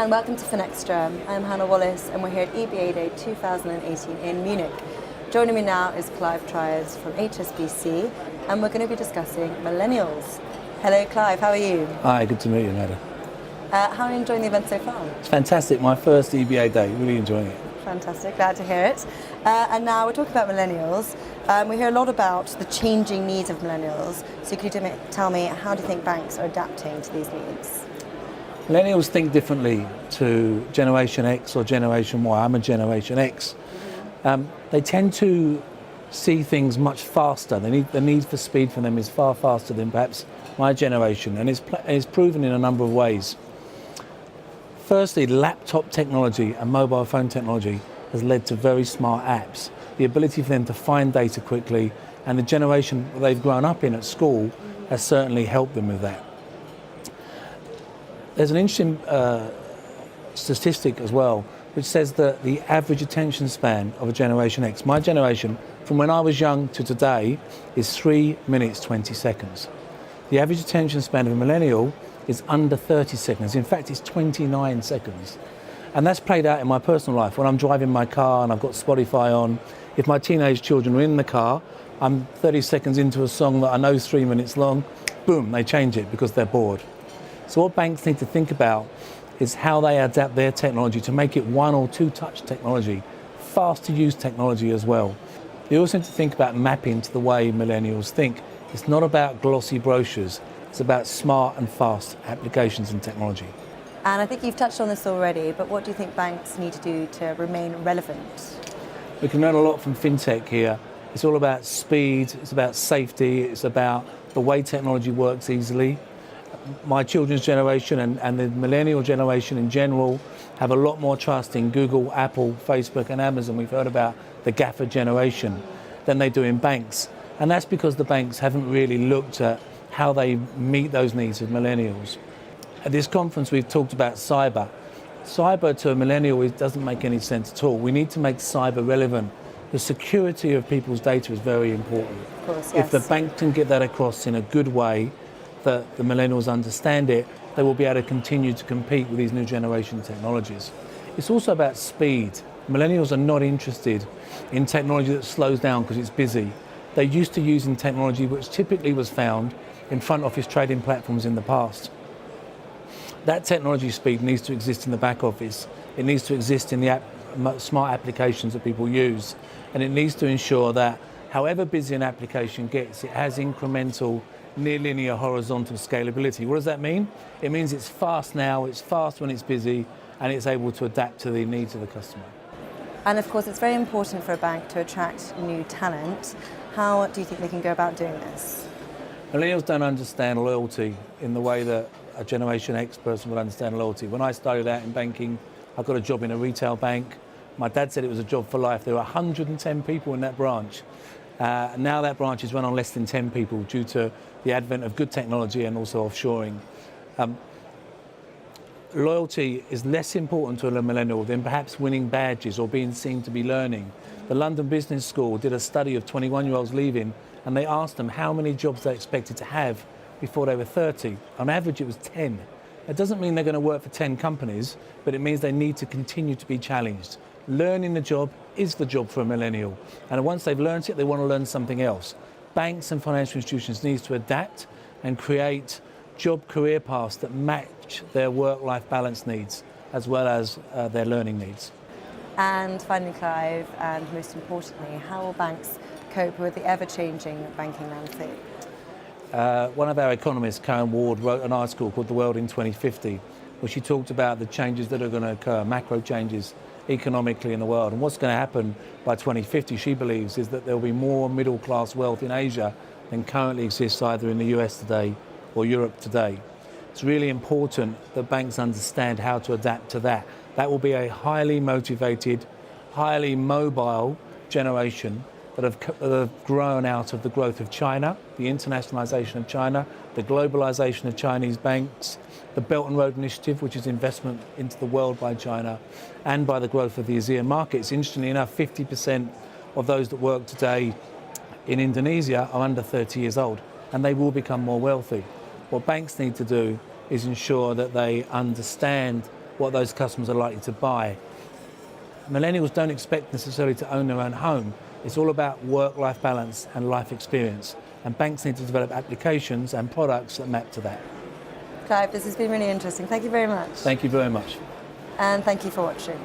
and welcome to Finextra. I'm Hannah Wallace and we're here at EBAday 2018 in Munich. Joining me now is Clive Triance from HSBC and we're going to be discussing millennials. Hello Clive, how are you? Hi, good to meet you, Nada. How are you enjoying the event so far? It's fantastic, my first EBA day, really enjoying it. Fantastic, glad to hear it. And now we're talking about millennials. We hear a lot about the changing needs of millennials. So could you tell me, how do you think banks are adapting to these needs? Millennials think differently to Generation X or Generation Y. I'm a Generation X. They tend to see things much faster. The need for speed for them is far faster than perhaps my generation, and it's proven in a number of ways. Firstly, laptop technology and mobile phone technology has led to very smart apps. The ability for them to find data quickly, and the generation they've grown up in at school has certainly helped them with that. There's an interesting statistic as well, which says that the average attention span of a Generation X, my generation, from when I was young to today, is 3 minutes 20 seconds. The average attention span of a millennial is under 30 seconds. In fact, it's 29 seconds. And that's played out in my personal life. When I'm driving my car and I've got Spotify on, if my teenage children are in the car, I'm 30 seconds into a song that I know is 3 minutes long, boom, they change it because they're bored. So what banks need to think about is how they adapt their technology to make it one or two touch technology, fast to use technology as well. They also need to think about mapping to the way millennials think. It's not about glossy brochures, it's about smart and fast applications and technology. And I think you've touched on this already, but what do you think banks need to do to remain relevant? We can learn a lot from fintech here. It's all about speed, it's about safety, it's about the way technology works easily. My children's generation and the millennial generation in general have a lot more trust in Google, Apple, Facebook and Amazon. We've heard about the GAFA generation than they do in banks. And that's because the banks haven't really looked at how they meet those needs of millennials. At this conference we've talked about cyber. Cyber to a millennial doesn't make any sense at all. We need to make cyber relevant. The security of people's data is very important. Of course, yes. If the bank can get that across in a good way, that the millennials understand it, they will be able to continue to compete with these new generation technologies. It's also about speed. Millennials are not interested in technology that slows down because it's busy. They're used to using technology which typically was found in front office trading platforms in the past. That technology speed needs to exist in the back office. It needs to exist in the smart applications that people use. And it needs to ensure that however busy an application gets, it has incremental, near linear horizontal scalability. What does that mean? It means it's fast now, it's fast when it's busy, and it's able to adapt to the needs of the customer. And of course, it's very important for a bank to attract new talent. How do you think they can go about doing this? Millennials don't understand loyalty in the way that a Generation X person would understand loyalty. When I started out in banking, I got a job in a retail bank. My dad said it was a job for life. There were 110 people in that branch. Now that branch is run on less than 10 people due to the advent of good technology and also offshoring. Loyalty is less important to a millennial than perhaps winning badges or being seen to be learning. The London Business School did a study of 21-year-olds leaving, and they asked them how many jobs they expected to have before they were 30. On average, it was 10. It doesn't mean they're going to work for 10 companies, but it means they need to continue to be challenged. Learning the job is the job for a millennial, and once they've learned it, they want to learn something else. Banks and financial institutions need to adapt and create job career paths that match their work-life balance needs as well as their learning needs. And finally, Clive, and most importantly, how will banks cope with the ever-changing banking landscape? One of our economists, Karen Ward, wrote an article called The World in 2050, where she talked about the changes that are going to occur, macro changes economically in the world. And what's going to happen by 2050, she believes, is that there will be more middle-class wealth in Asia than currently exists either in the US today or Europe today. It's really important that banks understand how to adapt to that. That will be a highly motivated, highly mobile generation that have grown out of the growth of China, the internationalization of China, the globalization of Chinese banks, the Belt and Road Initiative, which is investment into the world by China, and by the growth of the ASEAN markets. Interestingly enough, 50% of those that work today in Indonesia are under 30 years old, and they will become more wealthy. What banks need to do is ensure that they understand what those customers are likely to buy. Millennials don't expect necessarily to own their own home. It's all about work-life balance and life experience. And banks need to develop applications and products that map to that. Clive, this has been really interesting. Thank you very much. Thank you very much. And thank you for watching.